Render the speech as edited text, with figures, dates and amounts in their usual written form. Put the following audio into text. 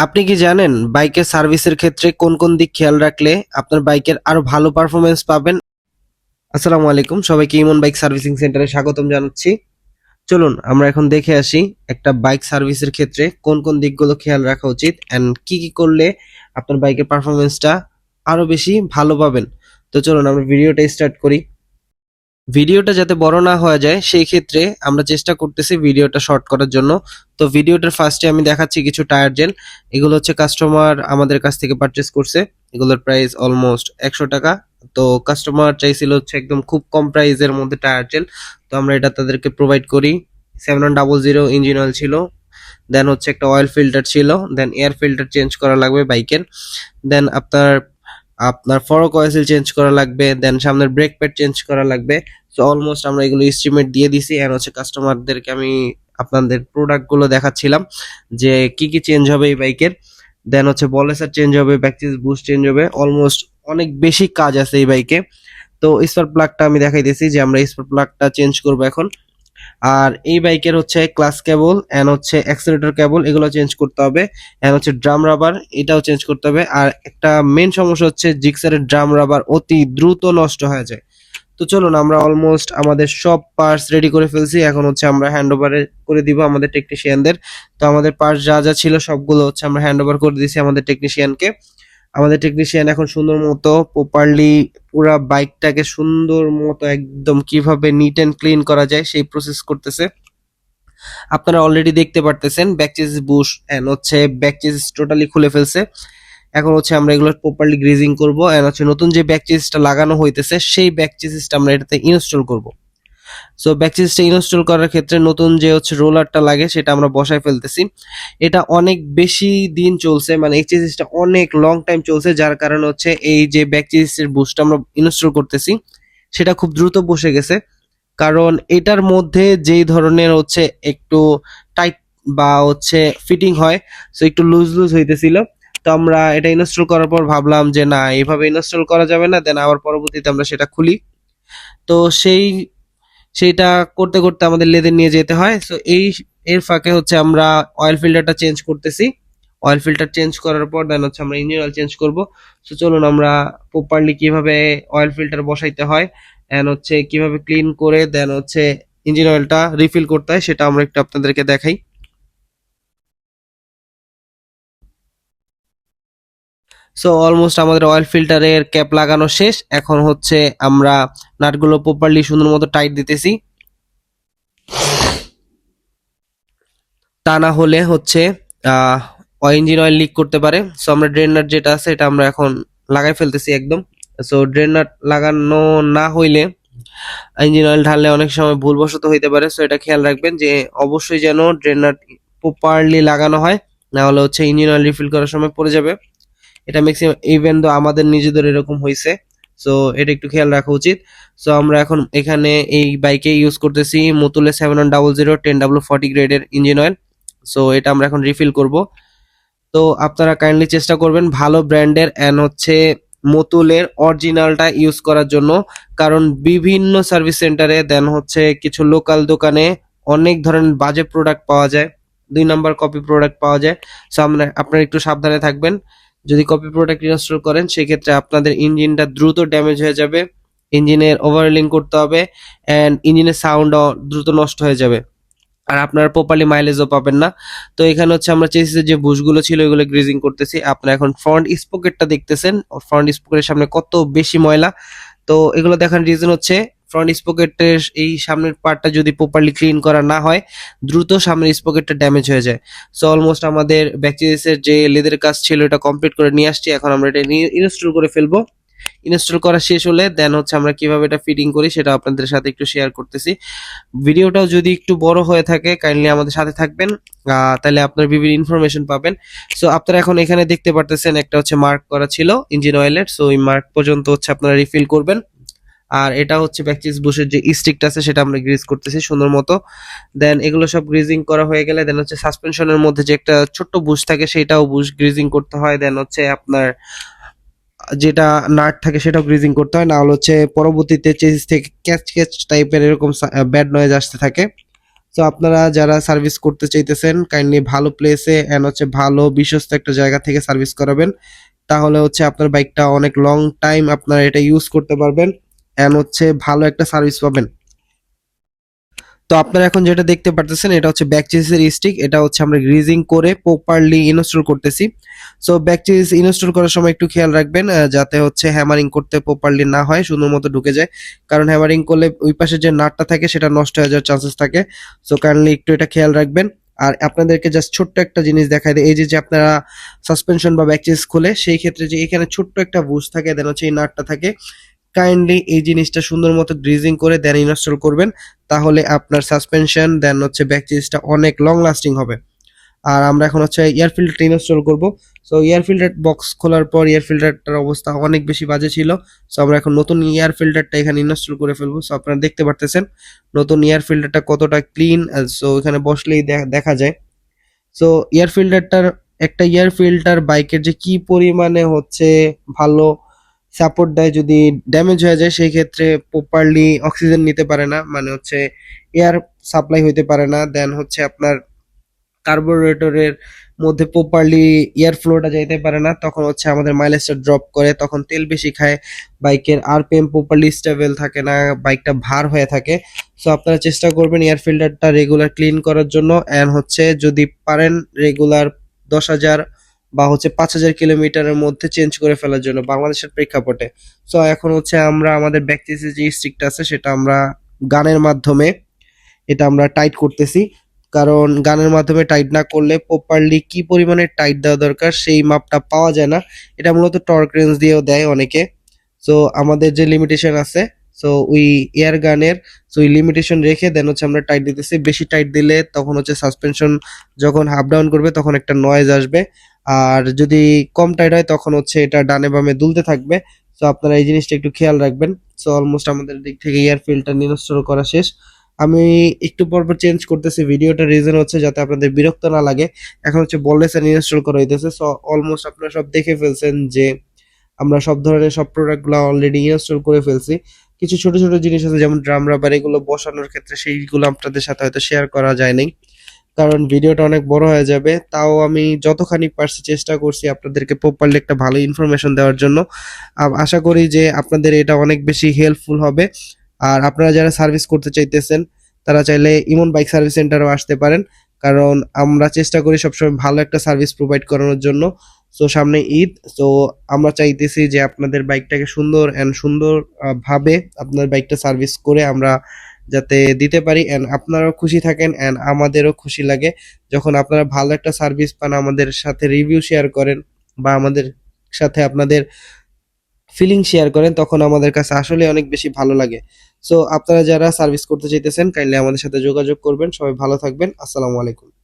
আপনি কি জানেন বাইকের সার্ভিসের ক্ষেত্রে কোন কোন দিক খেয়াল রাখলে আপনার বাইকের আরো ভালো পারফরমেন্স পাবেন? আসসালামু আলাইকুম, সবাইকে ইমন বাইক সার্ভিসিং সেন্টারে স্বাগতম জানাচ্ছি। চলুন আমরা এখন দেখে আসি একটা বাইক সার্ভিসের ক্ষেত্রে কোন কোন দিকগুলো খেয়াল রাখা উচিত এন্ড কি কি করলে আপনার বাইকের পারফরমেন্সটা আরো বেশি ভালো পাবেন। তো চলুন আমরা ভিডিওটা স্টার্ট করি। ভিডিওটা যাতে বড় না হয়ে যায় সেই ক্ষেত্রে আমরা চেষ্টা করতেছি ভিডিওটা শর্ট করার জন্য। তো ভিডিওটার ফার্স্টে আমি দেখাচ্ছি কিছু টায়ার জেল। এগুলো হচ্ছে কাস্টমার আমাদের কাছ থেকে পারচেস করছে। এগুলোর প্রাইস অলমোস্ট 100 টাকা। তো কাস্টমার চাইছিল হচ্ছে একদম খুব কম প্রাইসের মধ্যে টায়ার জেল। তো আমরা এটা তাদেরকে প্রোভাইড করি। 7100 ইঞ্জিন অয়েল ছিল, দেন হচ্ছে একটা অয়েল ফিল্টার ছিল, দেন এয়ার ফিল্টার চেঞ্জ করা লাগবে বাইকের, দেন আপনার আপনার ফরক অয়েল চেঞ্জ করা লাগবে, দেন সামনের ব্রেক প্যাড চেঞ্জ করা লাগবে। সো অলমোস্ট আমরা এগুলো এস্টিমেট দিয়ে দিছি এন্ড হচ্ছে কাস্টমারদেরকে আমি আপনাদের প্রোডাক্ট গুলো দেখাচ্ছিলাম যে কি কি চেঞ্জ হবে এই বাইকের। দেন হচ্ছে বলেসার চেঞ্জ হবে, ব্যাকচিস বুস্ট চেঞ্জ হবে, অলমোস্ট অনেক বেশি কাজ আছে এই বাইকে। তো স্পার্ক প্লাগটা আমি দেখাইতেছি যে আমরা স্পার্ক প্লাগটা চেঞ্জ করব এখন। আর এই বাইকের হচ্ছে ক্লাস কেবল এন্ড হচ্ছে অ্যাক্সিলারেটর কেবল এগুলো চেঞ্জ করতে হবে, এন্ড হচ্ছে ড্রাম রাবার এটাও চেঞ্জ করতে হবে। আর একটা মেন সমস্যা হচ্ছে জিক্সারের ড্রাম রাবার অতি দ্রুত নষ্ট হয়ে যায়। তো চলুন আমরা অলমোস্ট আমাদের সব পার্টস রেডি করে ফেলছি, এখন হচ্ছে আমরা হ্যান্ড ওভার করে দিব আমাদের টেকনিশিয়ানদের। তো আমাদের পার্টস যা যা ছিল সবগুলো হচ্ছে আমরা হ্যান্ড ওভার করে দিয়েছি আমাদের টেকনিশিয়ানকে। আমাদের টেকনিশিয়ান এখন সুন্দর মতো প্রপারলি পুরা বাইকটাকে সুন্দর মতো একদম কিভাবে নিট এন্ড ক্লিন করা যায় সেই প্রসেস করতেছে। আপনারা অলরেডি দেখতে পারতেছেন ব্যাক চেসিস বুশ এন্ড হচ্ছে ব্যাক চেসিস টোটালি খুলে ফেলছে। এখন হচ্ছে আমরা এগুলো প্রপারলি গ্রিজিং করব এন্ড হচ্ছে নতুন যে ব্যাক চেসিসটা লাগানো হইতেছে সেই ব্যাক চেসিসটা আমরা এটাতে ইনস্টল করব। সো ব্যাক চেসিসটা ইনস্টল করার ক্ষেত্রে নতুন যে হচ্ছে রোলারটা লাগে সেটা আমরা বসায় ফেলতেছি। এটা অনেক বেশি দিন চলছে, মানে এই চেসিসটা অনেক লং টাইম চলছে, যার কারণে হচ্ছে এই যে ব্যাক চেসিসের বুশটা আমরা ইনস্টল করতেছি সেটা খুব দ্রুত বসে গেছে। কারণ এটার মধ্যে যেই ধরনের হচ্ছে একটু টাইট বা হচ্ছে ফিটিং হয়, সো একটু লুজ লুজ হইতেছিল। তো আমরা এটা ইনস্টল করার পর ভাবলাম যে না, এইভাবে ইনস্টল করা যাবে না, দেন আবার পরবর্তীতে আমরা সেটা খুলি। তো সেইটা করতে করতে আমাদের লেদে নিয়ে যেতে হয়। সো এর ফাঁকে হচ্ছে আমরা অয়েল ফিল্টারটা চেঞ্জ করতেছি। অয়েল ফিল্টার চেঞ্জ করার পর দেন হচ্ছে আমরা ইঞ্জিন অয়েল চেঞ্জ করব। সো চলুন আমরা প্রপারলি কিভাবে অয়েল ফিল্টার বসাইতে হয় এন্ড হচ্ছে কিভাবে ক্লিন করে দেন হচ্ছে ইঞ্জিন অয়েলটা রিফিল করতে হয় সেটা আমরা একটু আপনাদেরকে দেখাই। সো অলমোস্ট আমাদের অয়েল ফিল্টারের ক্যাপ লাগানো শেষ। এখন হচ্ছে আমরা নাটগুলো প্রপারলি সুন্দর মতো টাইট দিতেছি, তা না হলে হচ্ছে আহ ইঞ্জিন অয়েল লিক করতে পারে। সো আমরা ড্রেন নাট যেটা আছে এটা আমরা এখন লাগাই ফেলতেছি একদম। সো ড্রেন নাট লাগানো না হইলে ইঞ্জিন অয়েল ঢাললে অনেক সময় ভুলবশত হইতে পারে। সো এটা খেয়াল রাখবেন যে অবশ্যই যেন ড্রেন নাট প্রপারলি লাগানো হয়, না হলে হচ্ছে ইঞ্জিন অয়েল রিফিল করার সময় পড়ে যাবে। এটা ম্যাক্সিমাম ইভেন তো আমাদের নিজেদের এরকম হয়েছে। সো এটা একটু খেয়াল রাখা উচিত। সো আমরা এখন এখানে এই বাইকে ইউজ করতেছি মতুলে 7100 10W40 গ্রেডের ইঞ্জিন অয়েল। সো এটা আমরা এখন রিফিল করব। তো আপনারা কাইন্ডলি চেষ্টা করবেন ভালো ব্র্যান্ডের এন্ড হচ্ছে মতুলের অরিজিনালটা ইউজ করার জন্য। কারণ বিভিন্ন সার্ভিস সেন্টারে দেন হচ্ছে কিছু লোকাল দোকানে অনেক ধরনের বাজে প্রোডাক্ট পাওয়া যায়, 2 নাম্বার কপি প্রোডাক্ট পাওয়া যায়। সো আপনারা একটু সাবধানে থাকবেন। যদি কপি প্রোডাক্ট ইনস্টল করেন সেক্ষেত্রে আপনাদের ইঞ্জিনটা দ্রুত ড্যামেজ হয়ে যাবে, ইঞ্জিনের ওভারহলিং করতে হবে এন্ড ইঞ্জিনের সাউন্ডও দ্রুত নষ্ট হয়ে যাবে, আর আপনারা প্রপারলি মাইলেজও পাবেন না। তো এখানে হচ্ছে আমরা চেসিসের যে বুশগুলো ছিল ওগুলো গ্রিজিং করতেছি। আপনারা এখন ফ্রন্ট স্পকেটটা দেখতেছেন, ফ্রন্ট স্পকেটের সামনে কত বেশি ময়লা। তো এগুলো দেখার রিজন হচ্ছে ফ্রন্ট স্পকেটের এই সামনের পার্টটা যদি প্রপারলি ক্লিন করা না হয় দ্রুত সামনের স্পকেটটা ড্যামেজ হয়ে যায়। সো অলমোস্ট আমাদের ব্যাক চেসিসের যে লেদের কাজ ছিল এটা কমপ্লিট করে নিয়ে আসছি। এখন আমরা এটা ইনস্টল করে ফেলবো। ইনস্টল করা শেষ হলে দেন হচ্ছে আমরা কিভাবে এটা ফিটিং করি সেটা আপনাদের সাথে একটু শেয়ার করতেছি। ভিডিওটাও যদি একটু বড় হয়ে থাকে কাইন্ডলি আমাদের সাথে থাকবেন, তাহলে আপনারা বিভিন্ন ইনফরমেশন পাবেন। সো আপনারা এখন এখানে দেখতে পারতেছেন একটা হচ্ছে মার্ক করা ছিল ইঞ্জিন অয়েলের। সো এই মার্ক পর্যন্ত হচ্ছে আপনারা রিফিল করবেন। আর এটা হচ্ছে ব্যাকচিস বুশের যে স্টিকটা আছে সেটা আমরা গ্রিজ করতেছি সুন্দর মতো। দেন এগুলো সব গ্রিজিং করা হয়ে গেলে দেন হচ্ছে সাসপেনশনের মধ্যে যে একটা ছোট্ট বুশ থাকে সেটাও বুশ গ্রিজিং করতে হয়। দেন হচ্ছে আপনার যেটা নাট থাকে সেটাও গ্রিজিং করতে হয়, না হলে হচ্ছে পরবর্তীতে চেসিস থেকে ক্যাচ ক্যাচ টাইপের এরকম ব্যাড নয়েজ আসতে থাকে। সো আপনারা যারা সার্ভিস করতে চাইতেছেন কাইন্ডলি ভালো প্লেসে এন্ড হচ্ছে ভালো বিশ্বস্ত একটা জায়গা থেকে সার্ভিস করাবেন, তাহলে হচ্ছে আপনার বাইকটা অনেক লং টাইম আপনারা এটা ইউজ করতে পারবেন এন্ড হচ্ছে ভালো একটা সার্ভিস পাবেন। তো আপনারা এখন যেটা দেখতে পারতেছেন এটা হচ্ছে ব্যাক চেসিসের স্টিক, এটা হচ্ছে আমরা গ্রিজিং করে প্রপারলি ইনস্টল করতেছি। সো ব্যাক চেসিস ইনস্টল করার সময় একটু খেয়াল রাখবেন যাতে হচ্ছে হ্যামারিং করতে প্রপারলি না হয়, সুন্দর মতো ঢুকে যায়, কারণ হ্যামারিং করলে ওই পাশে যে নাটটা থাকে সেটা নষ্ট হয়ে যাওয়ার চান্সেস থাকে। সো কাইন্ডলি একটু এটা খেয়াল রাখবেন। আর আপনাদেরকে জাস্ট ছোট্ট একটা জিনিস দেখাই দেয়, এই যে আপনারা সাসপেনশন বা ব্যাক চেসিস খুলে সেই ক্ষেত্রে যে এখানে ছোট্ট একটা বুশ থাকে, দেন হচ্ছে এই নাটটা থাকে, কাইন্ডলি এই জিনিসটা সুন্দর মতো গ্রিজিং করে দেন ইনস্টল করবেন, তাহলে আপনার সাসপেনশন দেন হচ্ছে ব্যাক চেসিসটা অনেক লং লাস্টিং হবে। আর আমরা এখন হচ্ছে এয়ার ফিল্টারটা ইনস্টল করব। সো এয়ার ফিল্টার বক্স খোলার পর এয়ার ফিল্টারটার অবস্থা অনেক বেশি বাজে ছিল। সো আমরা এখন নতুন এয়ার ফিল্টারটা এখানে ইনস্টল করে ফেলবো। সো আপনারা দেখতে পারতেছেন নতুন এয়ার ফিল্টারটা কতটা ক্লিন, সো এখানে বসলেই দেখা যায়। সো এয়ার ফিল্টারটার একটা এয়ার ফিল্টার বাইকের যে কি পরিমাণে হচ্ছে ভালো সাপোর্ট দেয়, যদি ড্যামেজ হয়ে যায় সেই ক্ষেত্রে প্রপারলি অক্সিজেন নিতে পারে না, মানে হচ্ছে এয়ার সাপ্লাই হইতে পারে না, দেন হচ্ছে আপনার কার্বোরেটরের মধ্যে প্রপারলি এয়ার ফ্লোটা যাইতে পারে না, তখন হচ্ছে আমাদের মাইলেজটা ড্রপ করে, তখন তেল বেশি খায়, বাইকের আরপিএম প্রপারলি স্টেবল থাকে না, বাইকটা ভার হয়ে থাকে। সো আপনারা চেষ্টা করবেন এয়ার ফিল্টারটা রেগুলার ক্লিন করার জন্য, এন্ড হচ্ছে যদি পারেন রেগুলার 10,000 বা হচ্ছে 5,000 কিলোমিটারের মধ্যে চেঞ্জ করে ফেলার জন্য বাংলাদেশের প্রেক্ষাপটে। সো এখন হচ্ছে আমরা আমাদের ব্যাক চেসিসের যে স্টিকটা আছে সেটা আমরা গানের মাধ্যমে এটা আমরা টাইট করতেছি, কারণ গানের মাধ্যমে টাইট না করলে প্রপারলি কি পরিমাণে টাইট দেওয়া দরকার সেই মাপটা পাওয়া যায় না। এটা মূলত টর্ক রেঞ্জ দিয়েও দেয় অনেকে। সো আমাদের যে লিমিটেশন আছে, সো ওই এয়ার গানের সো ওই লিমিটেশন রেখে দেন হচ্ছে আমরা টাইট দিতেছি। বেশি টাইট দিলে তখন হচ্ছে সাসপেনশন যখন হাফ ডাউন করবে তখন একটা নয়েজ আসবে, আর যদি কম টাইট হয় তখন হচ্ছে এটা ডানে বামে দুলতে থাকবে। সো আপনারা এই জিনিসটা একটু খেয়াল রাখবেন। সো অলমোস্ট আমাদের দিক থেকে এয়ার ফিল্টার ইনস্টল করা শেষ। আমি একটু পরপর চেঞ্জ করতেছি, ভিডিওটার রিজন হচ্ছে যাতে আপনাদের বিরক্ত না লাগে। এখন হচ্ছে বললেস ইনস্টল করা হইতেছে। সো অলমোস্ট আপনারা সব দেখে ফেলছেন যে আমরা সব ধরনের সব প্রোডাক্টগুলো অলরেডি ইনস্টল করে ফেলছি। কিছু ছোট ছোট জিনিস আছে যেমন ড্রাম রাবার, এগুলো বসানোর ক্ষেত্রে সেইগুলো আপনাদের সাথে হয়তো শেয়ার করা যায় নাই, কারণ ভিডিওটা অনেক বড় হয়ে যাবে। তাও আমি যতখানি পারছি চেষ্টা করছি আপনাদেরকে প্রপারলি একটা ভালো ইনফরমেশন দেওয়ার জন্য। আশা করি যে আপনাদের এটা অনেক বেশি হেল্পফুল হবে। আর আপনারা যারা সার্ভিস করতে চাইতেছেন তারা চাইলে ইমন বাইক সার্ভিস সেন্টারও আসতে পারেন, কারণ আমরা চেষ্টা করি সবসময় ভালো একটা সার্ভিস প্রোভাইড করানোর জন্য। সো সামনে ঈদ, সো আমরা চাইতেছি যে আপনাদের বাইকটাকে সুন্দর অ্যান্ড সুন্দর ভাবে আপনার বাইকটা সার্ভিস করে আমরা যাতে দিতে পারি, অ্যান্ড আপনারাও খুশি থাকেন অ্যান্ড আমাদেরও খুশি লাগে যখন আপনারা ভালো একটা সার্ভিস পান, আমাদের সাথে রিভিউ শেয়ার করেন বা আমাদের সাথে আপনাদের ফিলিং শেয়ার করেন, তখন আমাদের কাছে আসলে অনেক বেশি ভালো লাগে। সো আপনারা যারা সার্ভিস করতে চাইতেছেন কাইন্ডলি আমাদের সাথে যোগাযোগ করবেন। সবাই ভালো থাকবেন। আসসালামু আলাইকুম।